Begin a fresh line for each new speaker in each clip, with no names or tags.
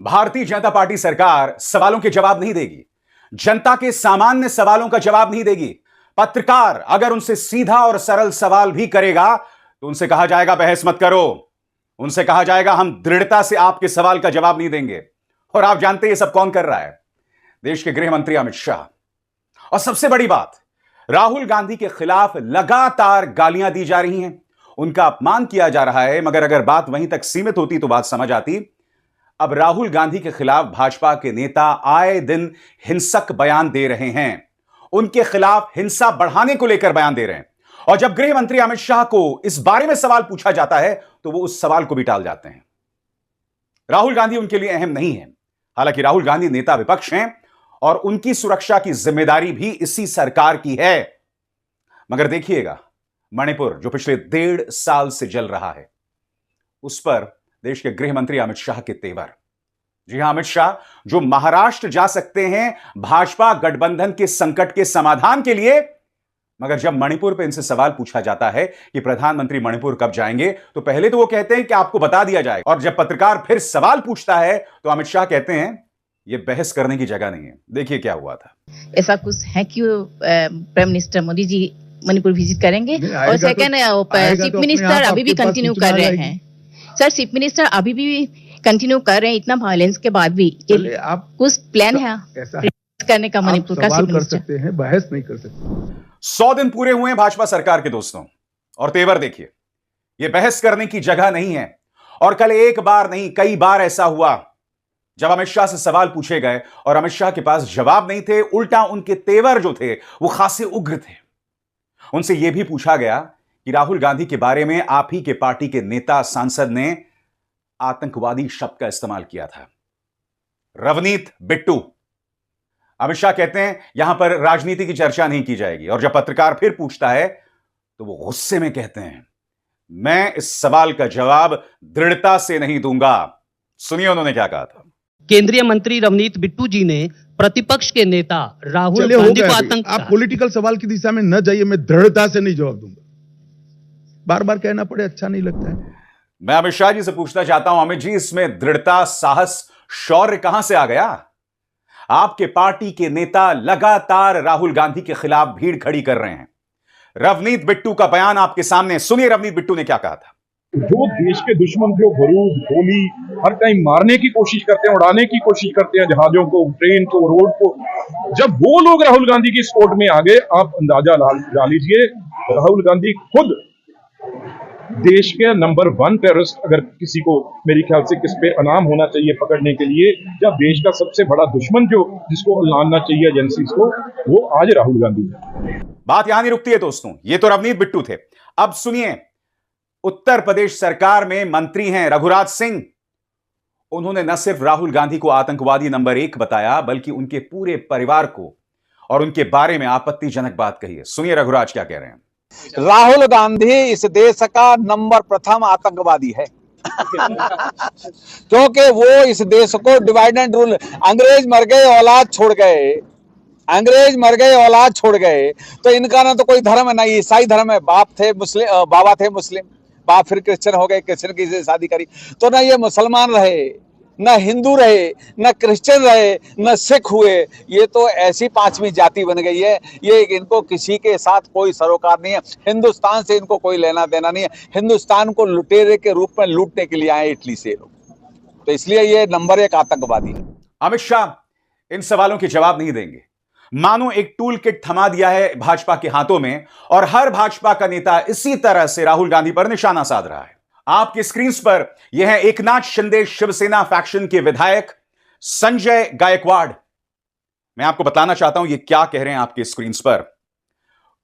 Bharatiya Janata party सरकार सवालों के जवाब नहीं देगी, जनता के सामान्य सवालों का जवाब नहीं देगी। पत्रकार अगर उनसे सीधा और सरल सवाल भी करेगा तो उनसे कहा जाएगा बहस मत करो, उनसे कहा जाएगा हम दृढ़ता से आपके सवाल का जवाब नहीं देंगे। और आप जानते हैं ये सब कौन कर रहा है? देश के गृह मंत्री अमित शाह। और सबसे बड़ी बात, राहुल गांधी के खिलाफ लगातार गालियां दी जा रही हैं, उनका अपमान किया जा रहा है। मगर अगर बात वहीं तक सीमित होती तो बात समझ आती। अब राहुल गांधी के खिलाफ भाजपा के नेता आए दिन हिंसक बयान दे रहे हैं, उनके खिलाफ हिंसा बढ़ाने को लेकर बयान दे रहे हैं। और जब गृह मंत्री अमित शाह को इस बारे में सवाल पूछा जाता है तो वो उस सवाल को भी टाल जाते हैं। राहुल गांधी उनके लिए अहम नहीं है। हालांकि राहुल गांधी नेता विपक्ष हैं और उनकी सुरक्षा की जिम्मेदारी भी इसी सरकार की है। मगर देखिएगा, मणिपुर जो पिछले 1.5 साल से जल रहा है, उस पर देश के गृह मंत्री अमित शाह के तेवर। जी हां, अमित शाह जो महाराष्ट्र जा सकते हैं भाजपा गठबंधन के संकट के समाधान के लिए, मगर जब मणिपुर पे इनसे सवाल पूछा जाता है कि प्रधानमंत्री मणिपुर कब जाएंगे, तो पहले तो वो कहते हैं कि आपको बता दिया जाएगा। और जब पत्रकार फिर सवाल पूछता है तो अमित शाह कहते हैं ये बहस करने की जगह नहीं है। देखिए क्या हुआ था।
ऐसा कुछ है कि prime minister Modi ji Manipur visit करेंगे? और सेकंड, चीफ मिनिस्टर अभी भी कंटिन्यू कर रहे हैं। सर, चीफ मिनिस्टर अभी भी कंटिन्यू कर रहे हैं इतना वायलेंस के बाद भी। आप कुछ प्लान है करने का मणिपुर का?
सवाल कर सकते हैं, बहस नहीं कर सकते।
100 दिन पूरे हुए हैं भाजपा सरकार के दोस्तों, और तेवर देखिए। यह बहस करने की जगह नहीं है। और कल एक बार नहीं कई बार ऐसा हुआ जब अमित शाह से सवाल पूछे गए और अमित शाह के पास जवाब नहीं थे, उल्टा उनके तेवर जो थे वो खासे उग्र थे। उनसे यह भी पूछा गया कि राहुल गांधी के बारे में आप ही के पार्टी के नेता सांसद ने आतंकवादी शब्द का इस्तेमाल किया था, रवनीत बिट्टू। अमित शाह कहते हैं यहां पर राजनीति की चर्चा नहीं की जाएगी। और जब पत्रकार फिर पूछता है तो वो गुस्से में कहते हैं मैं इस सवाल का जवाब दृढ़ता से नहीं दूंगा। सुनिए उन्होंने क्या कहा था।
केंद्रीय मंत्री रवनीत बिट्टू जी ने प्रतिपक्ष के नेता राहुल गांधी को आतंक।
आप पॉलिटिकल सवाल की दिशा में न जाइए, मैं दृढ़ता से नहीं जवाब दूंगा। बार बार कहना पड़े अच्छा नहीं लगता है।
मैं अमित शाह जी से पूछना चाहता हूं, अमित जी इसमें दृढ़ता, साहस, शौर्य कहां से आ गया? आपके पार्टी के नेता लगातार राहुल गांधी के खिलाफ भीड़ खड़ी कर रहे हैं। रवनीत बिट्टू का बयान आपके सामने, सुनिए रवनीत बिट्टू ने क्या कहा था।
जो देश के दुश्मन को बारूद गोली हर टाइम मारने की कोशिश करते हैं, उड़ाने की कोशिश करते हैं, जहाजों को, ट्रेन को, रोड को, जब वो लोग राहुल गांधी की सपोर्ट में आ गए, आप अंदाजा लगा लीजिए राहुल गांधी खुद देश के नंबर 1 टेररिस्ट, अगर किसी को मेरे ख्याल से किस पे इनाम होना चाहिए पकड़ने के लिए, या देश का सबसे बड़ा दुश्मन जो जिसको लाना चाहिए एजेंसीज को, वो आज राहुल गांधी है।
बात यहां नहीं रुकती है दोस्तों, ये तो रवनीत बिट्टू थे। अब सुनिए, उत्तर प्रदेश सरकार में मंत्री हैं रघुराज सिंह। उन्होंने न सिर्फ राहुल गांधी को आतंकवादी नंबर 1 बताया, बल्कि उनके पूरे परिवार को और उनके बारे में आपत्तिजनक बात कही है। सुनिए रघुराज क्या कह रहे हैं।
राहुल गांधी इस देश का नंबर प्रथम आतंकवादी है क्योंकि वो इस देश को डिवाइड एंड रूल, अंग्रेज मर गए औलाद छोड़ गए, अंग्रेज मर गए औलाद छोड़ गए, तो इनका ना तो कोई धर्म है, ना ईसाई धर्म है। बाप थे मुस्लिम, बाबा थे मुस्लिम, बाप फिर क्रिश्चियन हो गए, क्रिश्चियन की से शादी करी, तो ना ये मुसलमान रहे, ना हिंदू रहे, ना क्रिश्चियन रहे, ना सिख हुए। ये तो ऐसी 5वीं जाति बन गई है। ये इनको किसी के साथ कोई सरोकार नहीं है, हिंदुस्तान से इनको कोई लेना देना नहीं है। हिंदुस्तान को लुटेरे के रूप में लूटने के लिए आए इटली से लोग, तो इसलिए ये नंबर 1 आतंकवादी है।
अमित शाह इन सवालों के जवाब नहीं देंगे। मानो एक टूल किट थमा दिया है भाजपा के हाथों में और हर भाजपा का नेता इसी तरह से राहुल गांधी पर निशाना साध रहा है। आपकी स्क्रीन पर यह है एकनाथ शिंदे शिवसेना फैक्शन के विधायक संजय गायकवाड़। मैं आपको बताना चाहता हूं यह क्या कह रहे हैं आपके स्क्रीन पर।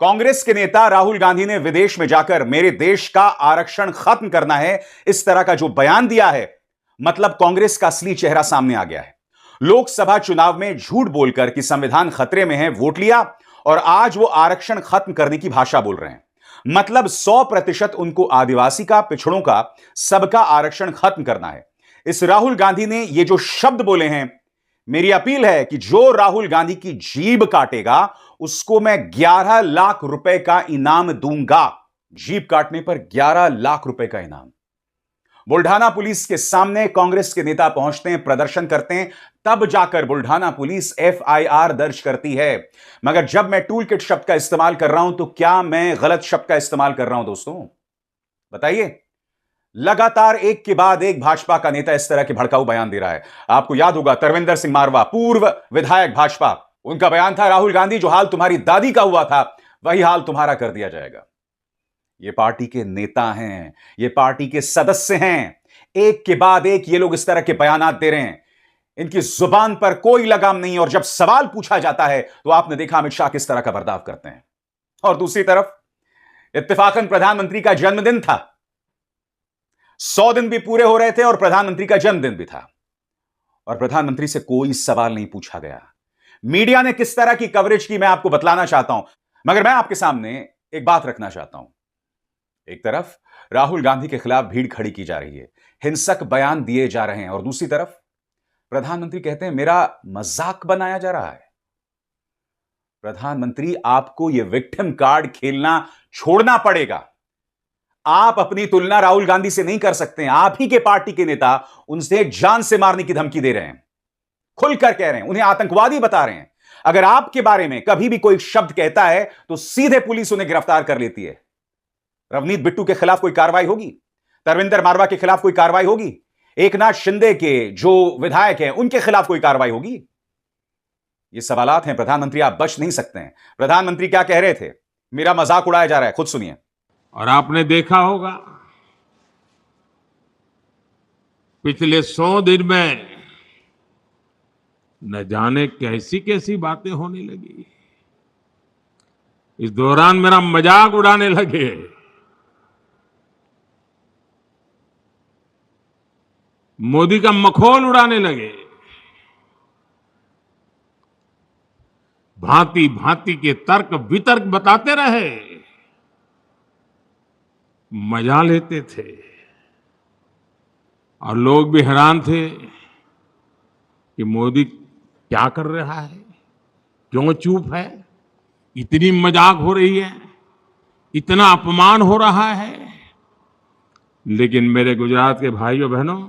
कांग्रेस के नेता राहुल गांधी ने विदेश में जाकर मेरे देश का आरक्षण खत्म करना है, इस तरह का जो बयान दिया है, मतलब कांग्रेस का असली चेहरा सामने आ गया है। लोकसभा चुनाव में झूठ बोलकर कि संविधान खतरे में है वोट लिया और आज वो आरक्षण खत्म करने की भाषा बोल रहे हैं। मतलब 100% उनको आदिवासी का, पिछड़ों का, सबका आरक्षण खत्म करना है। इस राहुल गांधी ने ये जो शब्द बोले हैं, मेरी अपील है कि जो राहुल गांधी की जीभ काटेगा उसको मैं 11 लाख रुपए का इनाम दूंगा। जीभ काटने पर 11 लाख रुपए का इनाम। बुल्ढाना पुलिस के सामने कांग्रेस के नेता पहुंचते हैं, प्रदर्शन करते हैं, तब जाकर बुल्ढाना पुलिस एफआईआर दर्ज करती है। मगर जब मैं टूल किट शब्द का इस्तेमाल कर रहा हूं तो क्या मैं गलत शब्द का इस्तेमाल कर रहा हूं दोस्तों? बताइए। लगातार एक के बाद एक भाजपा का नेता इस तरह के भड़काऊ बयान दे रहा है। आपको याद होगा तरविंदर सिंह मारवा, पूर्व विधायक भाजपा, उनका बयान था, राहुल गांधी जो हाल तुम्हारी दादी का हुआ था वही हाल तुम्हारा कर दिया जाएगा। ये पार्टी के नेता हैं, ये पार्टी के सदस्य हैं, एक के बाद एक ये लोग इस तरह के बयानात दे रहे हैं। इनकी जुबान पर कोई लगाम नहीं, और जब सवाल पूछा जाता है तो आपने देखा अमित शाह किस तरह का बर्ताव करते हैं। और दूसरी तरफ इत्तेफाकन प्रधानमंत्री का जन्मदिन था, 100 दिन भी पूरे हो रहे थे और प्रधानमंत्री का जन्मदिन भी था, और प्रधानमंत्री से कोई सवाल नहीं पूछा गया। मीडिया ने किस तरह की कवरेज की मैं आपको बतलाना चाहता हूं, मगर मैं आपके सामने एक बात रखना चाहता हूं। एक तरफ राहुल गांधी के खिलाफ भीड़ खड़ी की जा रही है, हिंसक बयान दिए जा रहे हैं, और दूसरी तरफ प्रधानमंत्री कहते हैं मेरा मजाक बनाया जा रहा है। प्रधानमंत्री, आपको यह विक्टिम कार्ड खेलना छोड़ना पड़ेगा। आप अपनी तुलना राहुल गांधी से नहीं कर सकते हैं। आप ही के पार्टी के नेता उनसे जान से मारने की धमकी दे रहे हैं, खुलकर कह रहे हैं, उन्हें आतंकवादी बता रहे हैं। अगर आपके बारे में कभी भी कोई शब्द कहता है तो सीधे पुलिस उन्हें गिरफ्तार कर लेती है। रवनीत बिट्टू के खिलाफ कोई कार्रवाई होगी? तरविंदर मारवा के खिलाफ कोई कार्रवाई होगी? एकनाथ शिंदे के जो विधायक हैं उनके खिलाफ कोई कार्रवाई होगी? ये सवालात हैं प्रधानमंत्री, आप बच नहीं सकते हैं। प्रधानमंत्री क्या कह रहे थे? मेरा मजाक उड़ाया जा रहा है, खुद सुनिए।
और आपने देखा होगा पिछले 100 दिन में न जाने कैसी कैसी बातें होने लगी। इस दौरान मेरा मजाक उड़ाने लगे। मोदी का मखौल उड़ाने लगे। भांति भांति के तर्क वितर्क बताते रहे, मजा लेते थे, और लोग भी हैरान थे कि मोदी क्या कर रहा है, क्यों चुप है, इतनी मजाक हो रही है, इतना अपमान हो रहा है। लेकिन मेरे गुजरात के भाइयों बहनों,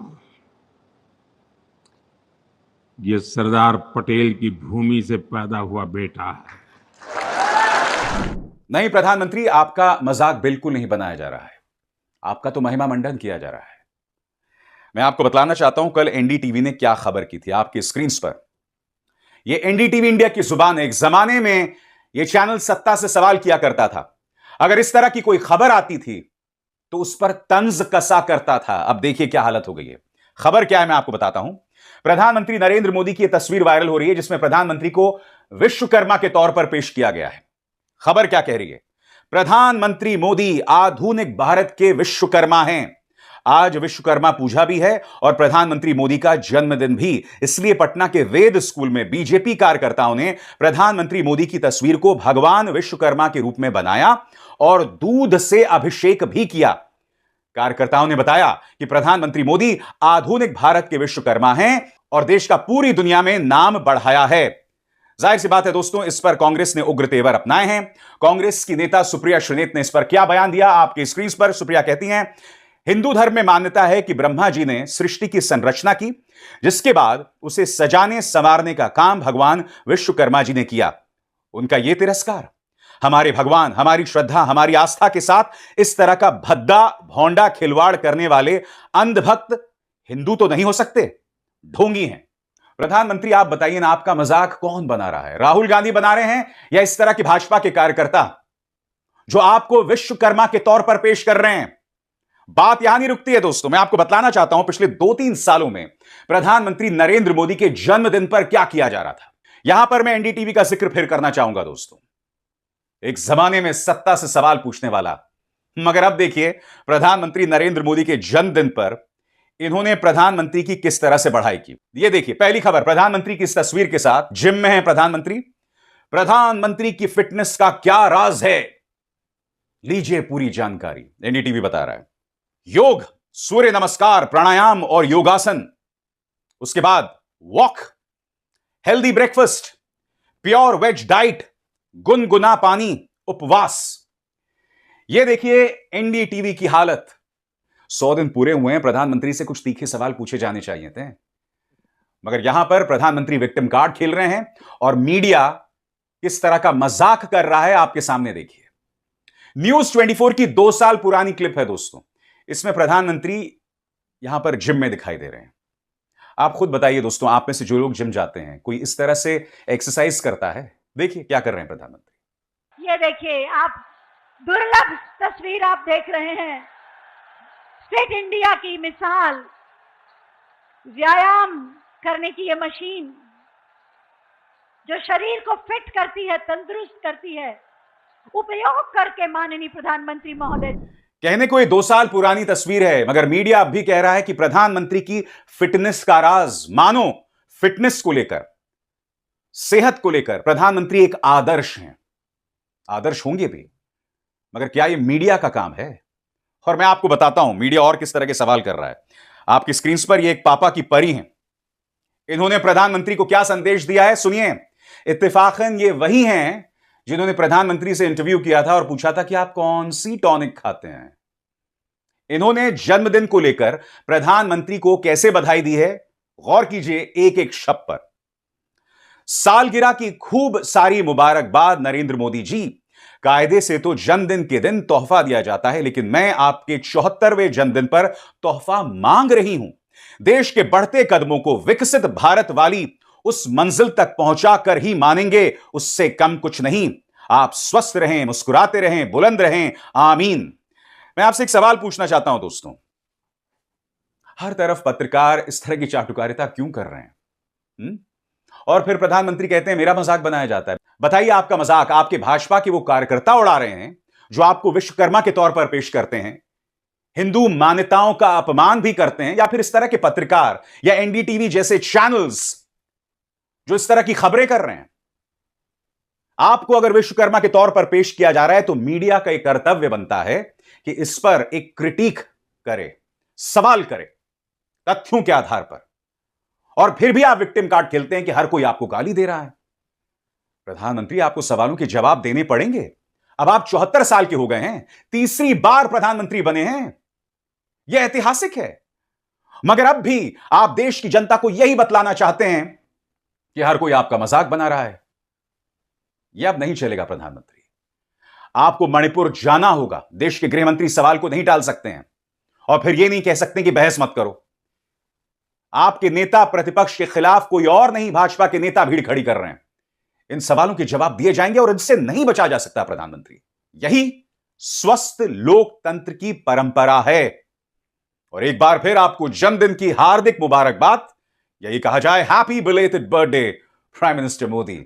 ये सरदार पटेल की भूमि से पैदा हुआ बेटा है।
नहीं प्रधानमंत्री, आपका मजाक बिल्कुल नहीं बनाया जा रहा है, आपका तो महिमा मंडन किया जा रहा है। मैं आपको बतलाना चाहता हूं कल एनडीटीवी ने क्या खबर की थी आपकी स्क्रीन पर। यह एनडीटीवी इंडिया की जुबान है। एक जमाने में यह चैनल सत्ता से सवाल किया करता था। अगर इस तरह की कोई खबर आती थी तो उस पर तंज कसा करता था। अब देखिए क्या हालत हो गई है। खबर क्या है मैं आपको बताता हूं। प्रधानमंत्री नरेंद्र मोदी की यह तस्वीर वायरल हो रही है जिसमें प्रधानमंत्री को विश्वकर्मा के तौर पर पेश किया गया है। खबर क्या कह रही है? प्रधानमंत्री मोदी आधुनिक भारत के विश्वकर्मा हैं। आज विश्वकर्मा पूजा भी है और प्रधानमंत्री मोदी का जन्मदिन भी। इसलिए पटना के वेद स्कूल में बीजेपी कार्यकर्ताओं ने प्रधानमंत्री मोदी की तस्वीर को भगवान विश्वकर्मा के रूप में बनाया और दूध से अभिषेक भी किया। कार्यकर्ताओं ने बताया कि प्रधानमंत्री मोदी आधुनिक भारत के विश्वकर्मा हैं और देश का पूरी दुनिया में नाम बढ़ाया है। जाहिर सी बात है दोस्तों, इस पर कांग्रेस ने उग्र तेवर अपनाए हैं। कांग्रेस की नेता सुप्रिया श्रीनेत ने इस पर क्या बयान दिया आपकी स्क्रीन पर। सुप्रिया कहती हैं, हिंदू धर्म में मान्यता है कि ब्रह्मा जी ने सृष्टि की संरचना की, जिसके बाद उसे सजाने संवारने का काम भगवान विश्वकर्मा जी ने किया। उनका यह तिरस्कार, हमारे भगवान, हमारी श्रद्धा, हमारी आस्था के साथ इस तरह का भद्दा भौंडा खिलवाड़ करने वाले अंधभक्त हिंदू तो नहीं हो सकते, ढोंगी हैं। प्रधानमंत्री आप बताइए ना, आपका मजाक कौन बना रहा है? राहुल गांधी बना रहे हैं या इस तरह की भाजपा के कार्यकर्ता जो आपको विश्वकर्मा के तौर पर पेश कर रहे हैं? बात यहां नहीं रुकती है दोस्तों। मैं आपको बतलाना चाहता हूं पिछले 2-3 सालों में प्रधानमंत्री नरेंद्र मोदी के जन्मदिन पर क्या किया जा रहा था। यहां पर मैं एनडीटीवी का जिक्र फिर करना चाहूंगा दोस्तों। एक जमाने में सत्ता से सवाल पूछने वाला, मगर अब देखिए प्रधानमंत्री नरेंद्र मोदी के जन्मदिन पर इन्होंने प्रधानमंत्री की किस तरह से बढ़ाई की। ये देखिए पहली खबर, प्रधानमंत्री की इस तस्वीर के साथ जिम में है प्रधानमंत्री। प्रधानमंत्री की फिटनेस का क्या राज है, लीजिए पूरी जानकारी। एनडीटीवी बता रहा है, योग, सूर्य नमस्कार, प्राणायाम और योगासन, उसके बाद walk, healthy breakfast, pure veg diet, गुनगुना पानी, उपवास। यह देखिए एनडीटीवी की हालत। 100 दिन पूरे हुए हैं, प्रधानमंत्री से कुछ तीखे सवाल पूछे जाने चाहिए थे। मगर यहां पर प्रधानमंत्री विक्टिम कार्ड खेल रहे हैं और मीडिया किस तरह का मजाक कर रहा है आपके सामने देखिए। न्यूज 24 की 2 साल पुरानी क्लिप है दोस्तों। इसमें प्रधानमंत्री यहां पर जिम में दिखाई दे रहे हैं। आप खुद बताइए दोस्तों, आप में से जो लोग जिम जाते हैं, कोई इस तरह से एक्सरसाइज करता है? देखिए क्या कर रहे हैं प्रधानमंत्री।
ये देखिए, आप दुर्लभ तस्वीर आप देख रहे हैं। फिट इंडिया की मिसाल, व्यायाम करने की ये मशीन जो शरीर को फिट करती है, तंदुरुस्त करती है, उपयोग करके माननीय प्रधानमंत्री महोदय।
कहने को ये 2 साल पुरानी तस्वीर है, मगर मीडिया अब भी कह रहा है कि प्रधानमंत्री की फिटनेस का राज, मानो फिटनेस को लेकर, सेहत को लेकर प्रधानमंत्री एक आदर्श हैं। आदर्श होंगे भी, मगर क्या यह मीडिया का काम है? और मैं आपको बताता हूं मीडिया और किस तरह के सवाल कर रहा है। आपकी स्क्रीन पर ये एक पापा की परी हैं। इन्होंने प्रधानमंत्री को क्या संदेश दिया है, सुनिए। इत्तेफाकन ये वही हैं जिन्होंने प्रधानमंत्री से इंटरव्यू किया था और पूछा था कि आप कौन सी टॉनिक खाते हैं। इन्होंने जन्मदिन को लेकर प्रधानमंत्री को कैसे बधाई दी है, गौर कीजिए एक एक शब्द पर। सालगिरह की खूब सारी मुबारकबाद नरेंद्र मोदी जी। कायदे से तो जन्मदिन के दिन तोहफा दिया जाता है, लेकिन मैं आपके 74वें जन्मदिन पर तोहफा मांग रही हूं। देश के बढ़ते कदमों को विकसित भारत वाली उस मंजिल तक पहुंचाकर ही मानेंगे, उससे कम कुछ नहीं। आप स्वस्थ रहें, मुस्कुराते रहें, बुलंद रहें, आमीन। मैं आपसे एक सवाल पूछना चाहता हूं दोस्तों, हर तरफ पत्रकार इस तरह की चाटुकारिता क्यों कर रहे हैं? और फिर प्रधानमंत्री कहते हैं मेरा मजाक बनाया जाता है। बताइए, आपका मजाक आपके भाजपा के वो कार्यकर्ता उड़ा रहे हैं जो आपको विश्वकर्मा के तौर पर पेश करते हैं, हिंदू मान्यताओं का अपमान भी करते हैं, या फिर इस तरह के पत्रकार या एनडीटीवी जैसे चैनल्स जो इस तरह की खबरें कर रहे हैं। आपको अगर विश्वकर्मा के तौर पर पेश किया जा रहा है तो मीडिया का एक कर्तव्य बनता है कि इस पर एक क्रिटिक करे, सवाल करे तथ्यों के आधार पर। और फिर भी आप विक्टिम कार्ड खेलते हैं कि हर कोई आपको गाली दे रहा है। प्रधानमंत्री, आपको सवालों के जवाब देने पड़ेंगे। अब आप 74 साल के हो गए हैं, तीसरी बार प्रधानमंत्री बने हैं, यह ऐतिहासिक है। मगर अब भी आप देश की जनता को यही बतलाना चाहते हैं कि हर कोई आपका मजाक बना रहा है। यह अब नहीं चलेगा प्रधानमंत्री। आपको मणिपुर जाना होगा। देश के गृहमंत्री सवाल को नहीं टाल सकते हैं और फिर यह नहीं कह सकते कि बहस मत करो। आपके नेता प्रतिपक्ष के खिलाफ कोई और नहीं, भाजपा के नेता भीड़ खड़ी कर रहे हैं। इन सवालों के जवाब दिए जाएंगे और इनसे नहीं बचा जा सकता प्रधानमंत्री। यही स्वस्थ लोकतंत्र की परंपरा है। और एक बार फिर आपको जन्मदिन की हार्दिक मुबारकबाद। यही कहा जाए, happy belated birthday prime minister Modi.